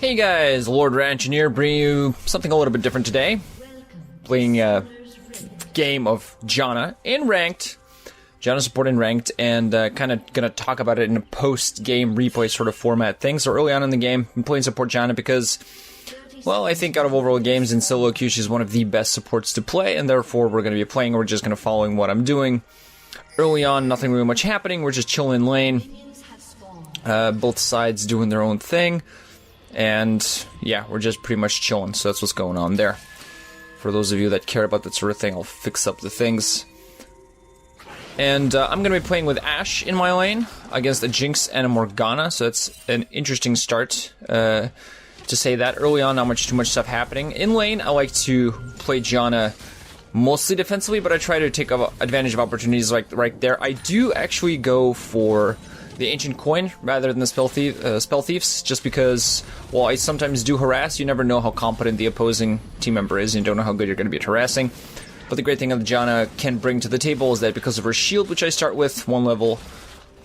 Hey guys, Lord Ranchineer bringing you something a little bit different today. Playing a game of Janna in Ranked. Janna support in Ranked, and kind of going to talk about it in a post-game replay sort of format thing. So early on in the game, I'm playing support Janna because, well, I think out of overall games in solo queue, she's one of the best supports to play, and therefore we're going to be playing, we're just going to following what I'm doing. Early on, nothing really much happening, we're just chilling in lane. Both sides doing their own thing. And yeah, we're just pretty much chilling, so that's what's going on there. For those of you that care about that sort of thing, I'll fix up the things. And I'm going to be playing with Ashe in my lane against a Jinx and a Morgana, so that's an interesting start to say that. Early on, not too much stuff happening. In lane, I like to play Janna mostly defensively, but I try to take advantage of opportunities like right there. I do actually go for the Ancient Coin rather than the Spell Thieves, just because, while I sometimes do harass, you never know how competent the opposing team member is, and you don't know how good you're going to be at harassing. But the great thing that Janna can bring to the table is that because of her shield, which I start with, 1 level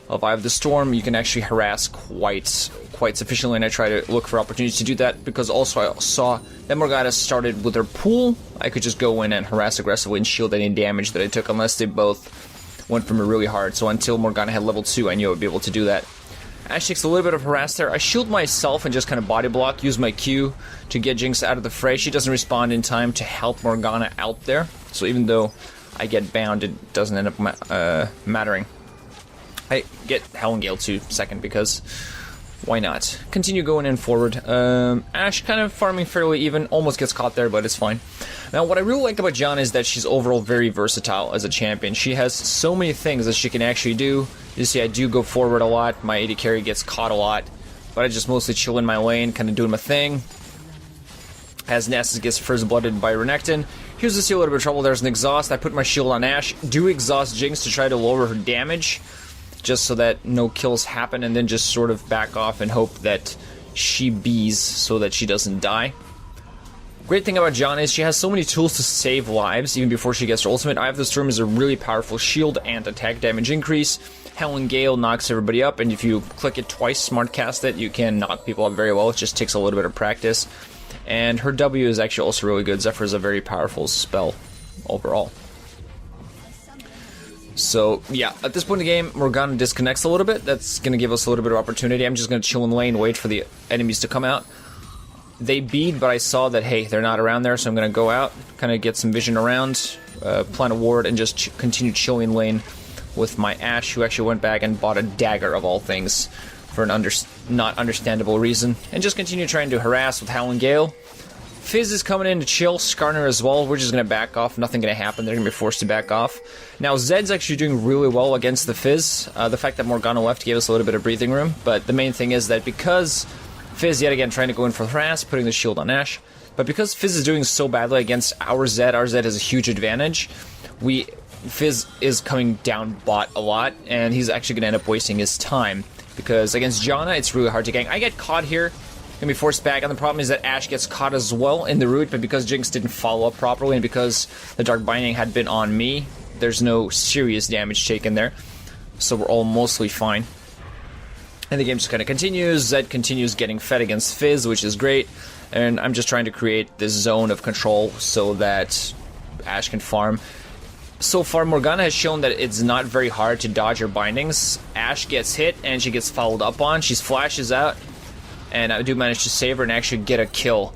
of Eye of the Storm, you can actually harass quite sufficiently, and I try to look for opportunities to do that, because also I saw that Morgana started with her pool. I could just go in and harass aggressively and shield any damage that I took, unless they both went from her really hard. So until Morgana had level 2, I knew I would be able to do that. Ashe takes a little bit of harass there. I shield myself and just kind of body block, use my Q to get Jinx out of the fray. She doesn't respond in time to help Morgana out there, so even though I get bound, it doesn't end up mattering. I get Helen Gale too second, because why not? Continue going in forward. Ashe kind of farming fairly even, almost gets caught there, but it's fine. Now, what I really like about Janna is that she's overall very versatile as a champion. She has so many things that she can actually do. You see, I do go forward a lot. My AD carry gets caught a lot, but I just mostly chill in my lane, kind of doing my thing. As Nessus gets first blooded by Renekton. Here's to see a little bit of trouble. There's an exhaust. I put my shield on Ashe. Do exhaust Jinx to try to lower her damage, just so that no kills happen, and then just sort of back off and hope that she bees so that she doesn't die. Great thing about Janna is she has so many tools to save lives even before she gets her ultimate. Eye of the Storm is a really powerful shield and attack damage increase. Helen Gale knocks everybody up, and if you click it twice, smart cast it, you can knock people up very well. It just takes a little bit of practice. And her W is actually also really good. Zephyr is a very powerful spell overall. So, yeah, at this point in the game, Morgana disconnects a little bit. That's going to give us a little bit of opportunity. I'm just going to chill in lane, wait for the enemies to come out. They bead, but I saw that, hey, they're not around there, so I'm going to go out, kind of get some vision around, plant a ward, and just continue chilling lane with my Ashe, who actually went back and bought a dagger, of all things, for an not understandable reason. And just continue trying to harass with Helen Gale. Fizz is coming in to chill, Skarner as well. We're just going to back off, nothing going to happen, they're going to be forced to back off. Now, Zed's actually doing really well against the Fizz. The fact that Morgana left gave us a little bit of breathing room, but the main thing is that because Fizz, yet again, trying to go in for harass, putting the shield on Ashe, but because Fizz is doing so badly against our Zed has a huge advantage. Fizz is coming down bot a lot, and he's actually going to end up wasting his time, because against Janna, it's really hard to gank. I get caught here, gonna be forced back, and the problem is that Ashe gets caught as well in the root, but because Jinx didn't follow up properly, and because the Dark Binding had been on me, there's no serious damage taken there, so we're all mostly fine. And the game just kind of continues. Zed continues getting fed against Fizz, which is great, and I'm just trying to create this zone of control so that Ashe can farm. So far, Morgana has shown that it's not very hard to dodge her bindings. Ashe gets hit, and she gets followed up on. She flashes out, and I do manage to save her and actually get a kill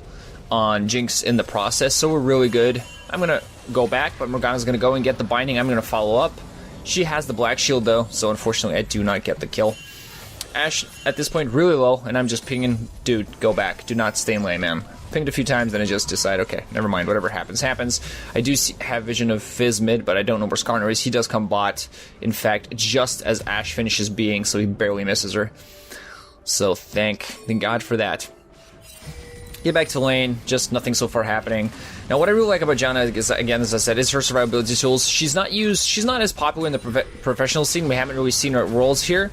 on Jinx in the process, so we're really good. I'm going to go back, but Morgana's going to go and get the binding. I'm going to follow up. She has the black shield, though, so unfortunately I do not get the kill. Ashe, at this point, really low, and I'm just pinging, dude, go back. Do not stay in lane, man. Pinged a few times, then I just decide, okay, never mind, whatever happens, happens. I do have vision of Fizz mid, but I don't know where Skarner is. He does come bot, in fact, just as Ashe finishes being, so he barely misses her. So thank God for that. Get back to lane, just nothing so far happening. Now, what I really like about Janna is, again, as I said, is her survivability tools. She's not as popular in the professional scene. We haven't really seen her at Worlds here,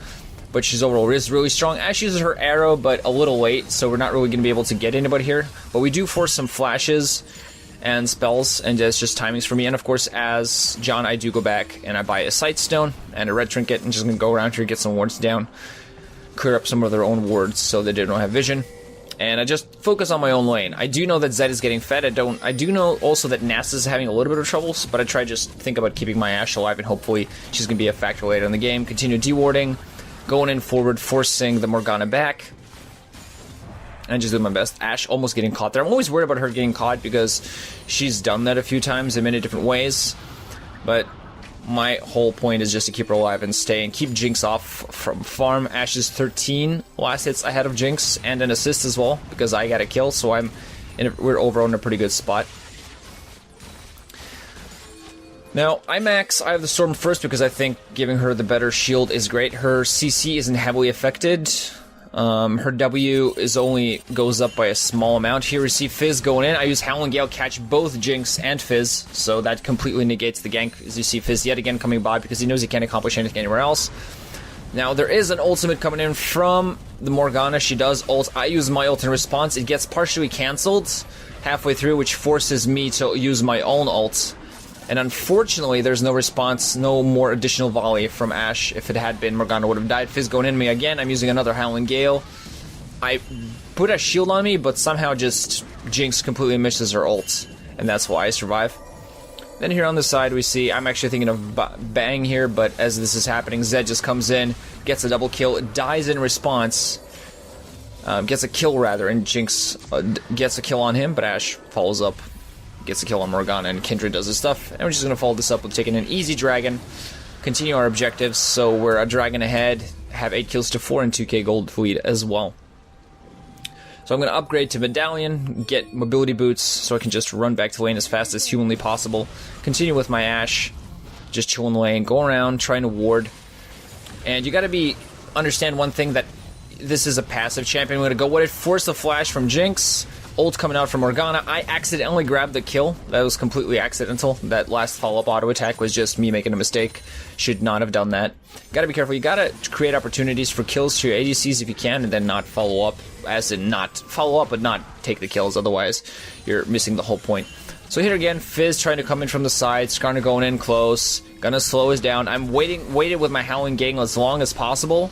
but she's overall is really strong. Ashe uses her arrow, but a little late, so we're not really going to be able to get anybody here. But we do force some flashes and spells, and it's just timings for me. And of course, as John, I do go back and I buy a Sight Stone and a red trinket, and just going to go around here, get some wards down, clear up some of their own wards so that they don't have vision. and I just focus on my own lane. I do know that Zed is getting fed. I do know also that Nasus is having a little bit of troubles, but I try just think about keeping my Ashe alive, and hopefully she's going to be a factor later in the game. Continue dewarding, going in forward, forcing the Morgana back, and just doing my best. Ashe almost getting caught there. I'm always worried about her getting caught because she's done that a few times in many different ways, but my whole point is just to keep her alive and stay and keep Jinx off from farm. Ashe is 13 last hits ahead of Jinx and an assist as well because I got a kill, so we're overall in a pretty good spot. Now, I have the Storm first because I think giving her the better shield is great. Her CC isn't heavily affected. Her W goes up by a small amount. Here we see Fizz going in. I use Howling Gale, catch both Jinx and Fizz, so that completely negates the gank, as you see Fizz yet again coming by because he knows he can't accomplish anything anywhere else. Now, there is an ultimate coming in from the Morgana. She does ult. I use my ult in response. It gets partially cancelled halfway through, which forces me to use my own ult. And unfortunately, there's no response, no more additional volley from Ashe. If it had been, Morgana would have died. Fizz going in me again. I'm using another Howling Gale. I put a shield on me, but somehow just Jinx completely misses her ult. And that's why I survive. Then here on the side, we see, I'm actually thinking of bang here, but as this is happening, Zed just comes in, gets a double kill, dies in response. Gets a kill, rather, and Jinx gets a kill on him, but Ashe follows up. Gets a kill on Morgana, and Kindred does his stuff. And we're just going to follow this up with taking an easy dragon, continue our objectives, so we're a dragon ahead, have 8 kills to 4 and 2k gold lead as well. So I'm going to upgrade to Medallion, get mobility boots, so I can just run back to lane as fast as humanly possible. Continue with my Ashe, just chill in the lane, go around, trying to ward. And you got to understand one thing, that this is a passive champion. I'm going to go with it, force the flash from Jinx, ult coming out from Morgana. I accidentally grabbed the kill. That was completely accidental. That last follow-up auto attack was just me making a mistake. Should not have done that. Gotta be careful. You gotta create opportunities for kills to your ADCs if you can, and then not follow up. As in, not follow up, but not take the kills. Otherwise, you're missing the whole point. So here again, Fizz trying to come in from the side. Skarner going in close. Gonna slow us down. I'm waited with my Howling Gang as long as possible.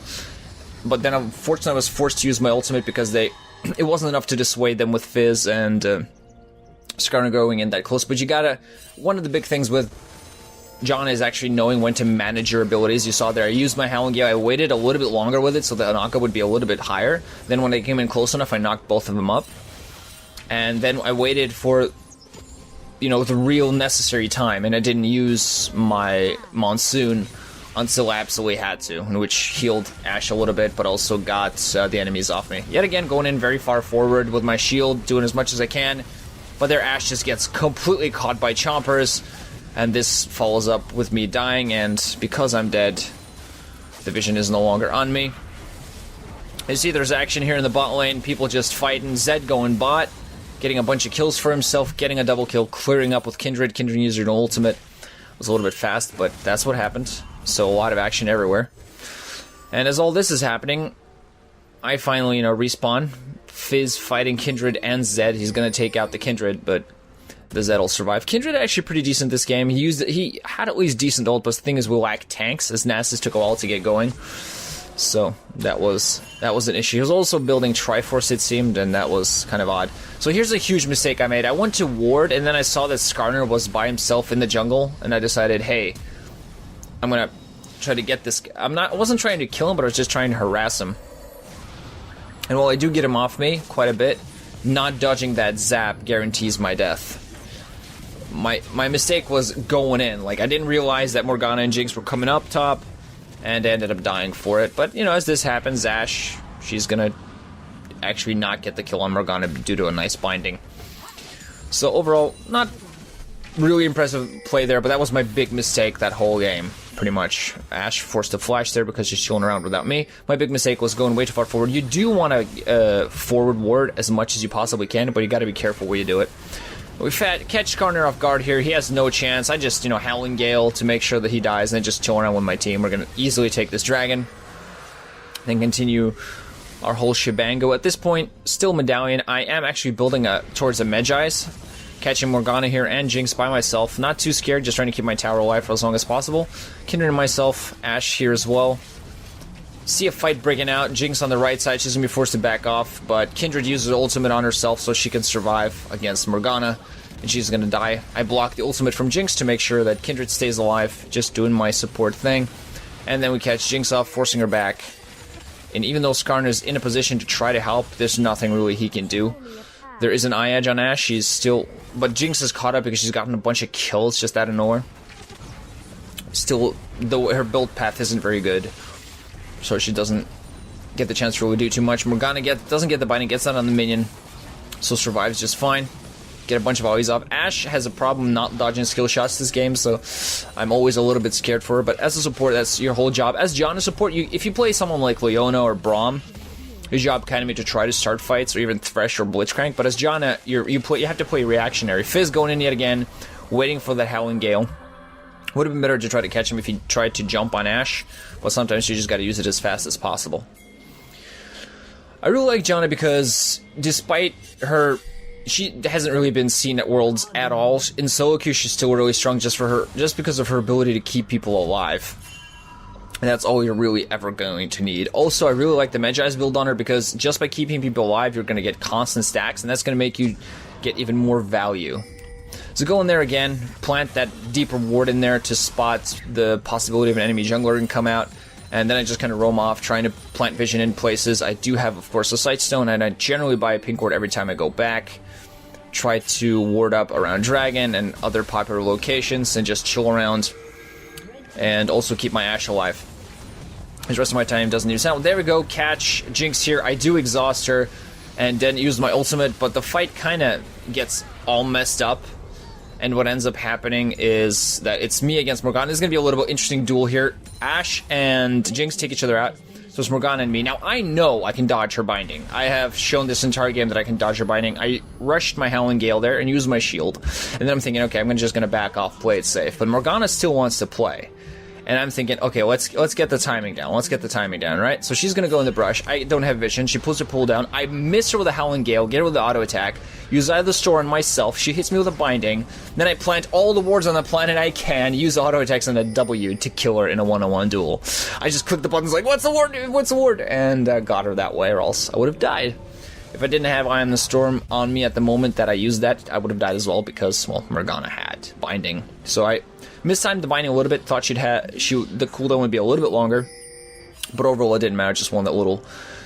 But then, unfortunately, I was forced to use my ultimate because it wasn't enough to dissuade them with Fizz and Skarner going in that close. But you gotta... One of the big things with Janna is actually knowing when to manage your abilities. You saw there, I used my Howling Gale. I waited a little bit longer with it so the knockup would be a little bit higher. Then when they came in close enough, I knocked both of them up. And then I waited for, the real necessary time. And I didn't use my Monsoon until I absolutely had to, which healed Ashe a little bit, but also got the enemies off me. Yet again, going in very far forward with my shield, doing as much as I can, but their Ashe just gets completely caught by chompers, and this follows up with me dying, and because I'm dead, the vision is no longer on me. You see there's action here in the bot lane, people just fighting, Zed going bot, getting a bunch of kills for himself, getting a double kill, clearing up with Kindred. Kindred used her ultimate. It was a little bit fast, but that's what happened. So a lot of action everywhere. And as all this is happening, I finally, respawn. Fizz fighting Kindred and Zed. He's gonna take out the Kindred, but the Zed will survive. Kindred actually pretty decent this game. He had at least decent ult, but the thing is we lack tanks, as Nasus took a while to get going. So that was an issue. He was also building Triforce, it seemed, and that was kind of odd. So here's a huge mistake I made. I went to ward, and then I saw that Skarner was by himself in the jungle, and I decided, hey, I'm gonna try to get this. I wasn't trying to kill him, but I was just trying to harass him. And while I do get him off me quite a bit, not dodging that zap guarantees my death. My mistake was going in. Like, I didn't realize that Morgana and Jinx were coming up top, and I ended up dying for it. But, as this happens, Ashe, she's gonna actually not get the kill on Morgana due to a nice binding. So overall, not really impressive play there, but that was my big mistake that whole game. Pretty much. Ashe forced a flash there because she's chilling around without me. My big mistake was going way too far forward. You do want to forward ward as much as you possibly can, but you got to be careful where you do it. We catch Skarner off guard here. He has no chance. I just, Howling Gale to make sure that he dies, and then just chill around with my team. We're going to easily take this dragon, then continue our whole shebango. At this point, still Medallion. I am actually building towards a Medjai's. Catching Morgana here and Jinx by myself. Not too scared, just trying to keep my tower alive for as long as possible. Kindred and myself, Ashe here as well. see a fight breaking out. Jinx on the right side, she's going to be forced to back off, but Kindred uses her ultimate on herself so she can survive against Morgana, and she's going to die. I block the ultimate from Jinx to make sure that Kindred stays alive, just doing my support thing. And then we catch Jinx off, forcing her back. And even though Skarner is in a position to try to help, there's nothing really he can do. There is an eye edge on Ashe, she's still... But Jinx is caught up because she's gotten a bunch of kills just out of nowhere. Still, though her build path isn't very good, so she doesn't get the chance to really do too much. Morgana doesn't get the binding, gets that on the minion, so survives just fine. Get a bunch of always off. Ashe has a problem not dodging skill shots this game, so I'm always a little bit scared for her, but as a support, that's your whole job. As Janna support, if you play someone like Leona or Braum, your job kind of be to try to start fights, or even Thresh or Blitzcrank, but as Janna, you have to play reactionary. Fizz going in yet again, waiting for that Howling Gale. Would have been better to try to catch him if he tried to jump on Ashe, but sometimes you just gotta use it as fast as possible. I really like Janna because, despite her... She hasn't really been seen at Worlds at all. In solo queue, she's still really strong just because of her ability to keep people alive. And that's all you're really ever going to need. Also, I really like the Magi's build on her because just by keeping people alive, you're going to get constant stacks, and that's going to make you get even more value. So go in there again, plant that deep reward in there to spot the possibility of an enemy jungler can come out, and then I just kind of roam off trying to plant vision in places. I do have, of course, a sight stone, and I generally buy a pink ward every time I go back. Try to ward up around Dragon and other popular locations and just chill around, and also keep my Ashe alive. The rest of my time doesn't use sound. There we go, catch Jinx here. I do exhaust her and then use my ultimate, but the fight kind of gets all messed up. And what ends up happening is that it's me against Morgana. This is going to be a little bit interesting duel here. Ashe and Jinx take each other out. So it's Morgana and me. Now, I know I can dodge her binding. I have shown this entire game that I can dodge her binding. I rushed my Howling Gale there and used my shield. And then I'm thinking, okay, I'm just going to back off, play it safe. But Morgana still wants to play. And I'm thinking, okay, let's get the timing down. Let's get the timing down, right? So she's going to go in the brush. I don't have vision. She pulls her pull down. I miss her with a Howling Gale, get her with the auto attack, use Eye of the Storm on myself. She hits me with a binding. Then I plant all the wards on the planet I can, use auto attacks and a W to kill her in a one-on-one duel. I just click the buttons like, what's the ward, dude? What's the ward? And got her that way, or else I would have died. If I didn't have Eye of the Storm on me at the moment that I used that, I would have died as well because, well, Morgana had binding. So I mistimed the binding a little bit, thought the cooldown would be a little bit longer, but overall it didn't matter, just won that little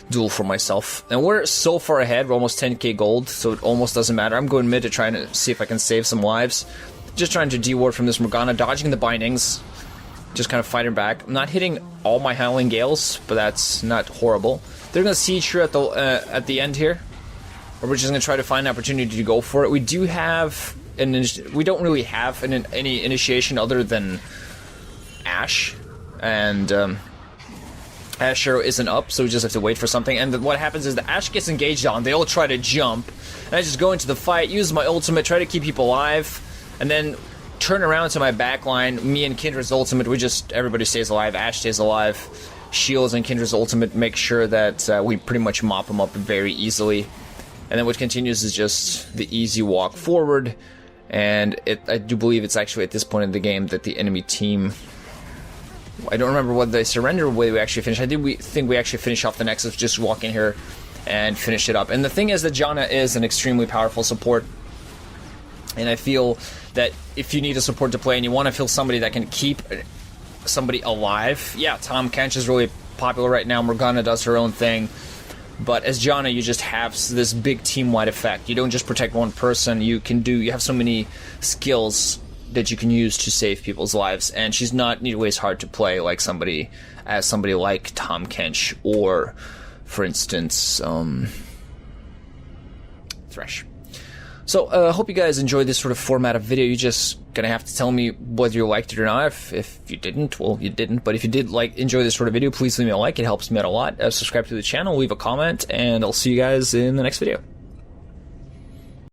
duel for myself. And we're so far ahead, we're almost 10k gold, so it almost doesn't matter. I'm going mid to try to see if I can save some lives. Just trying to de-ward from this Morgana, dodging the bindings, just kind of fighting back. I'm not hitting all my Howling Gales, but that's not horrible. They're going to siege her at the end here, or we're just going to try to find an opportunity to go for it. We do have... we don't really have any initiation other than Ashe, and Ashe arrow isn't up, so we just have to wait for something. And what happens is the Ashe gets engaged on, they all try to jump, and I just go into the fight, use my ultimate, try to keep people alive, and then turn around to my backline. Me and Kindred's ultimate, everybody stays alive, Ashe stays alive, Shields and Kindred's ultimate make sure that we pretty much mop them up very easily. And then what continues is just the easy walk forward. And I do believe it's actually at this point in the game that the enemy team... I don't remember whether they surrender or whether we actually finish. We think we actually finish off the Nexus, just walk in here and finish it up. And the thing is that Janna is an extremely powerful support. And I feel that if you need a support to play and you want to feel somebody that can keep somebody alive... Yeah, Tahm Kench is really popular right now. Morgana does her own thing. But as Janna, you just have this big team-wide effect. You don't just protect one person. You have so many skills that you can use to save people's lives. And she's not nearly as hard to play like somebody like Tahm Kench or, for instance, Thresh. So, I hope you guys enjoyed this sort of format of video. You're just gonna have to tell me whether you liked it or not. If you didn't, well, you didn't. But if you did enjoy this sort of video, please leave me a like. It helps me out a lot. Subscribe to the channel, leave a comment, and I'll see you guys in the next video.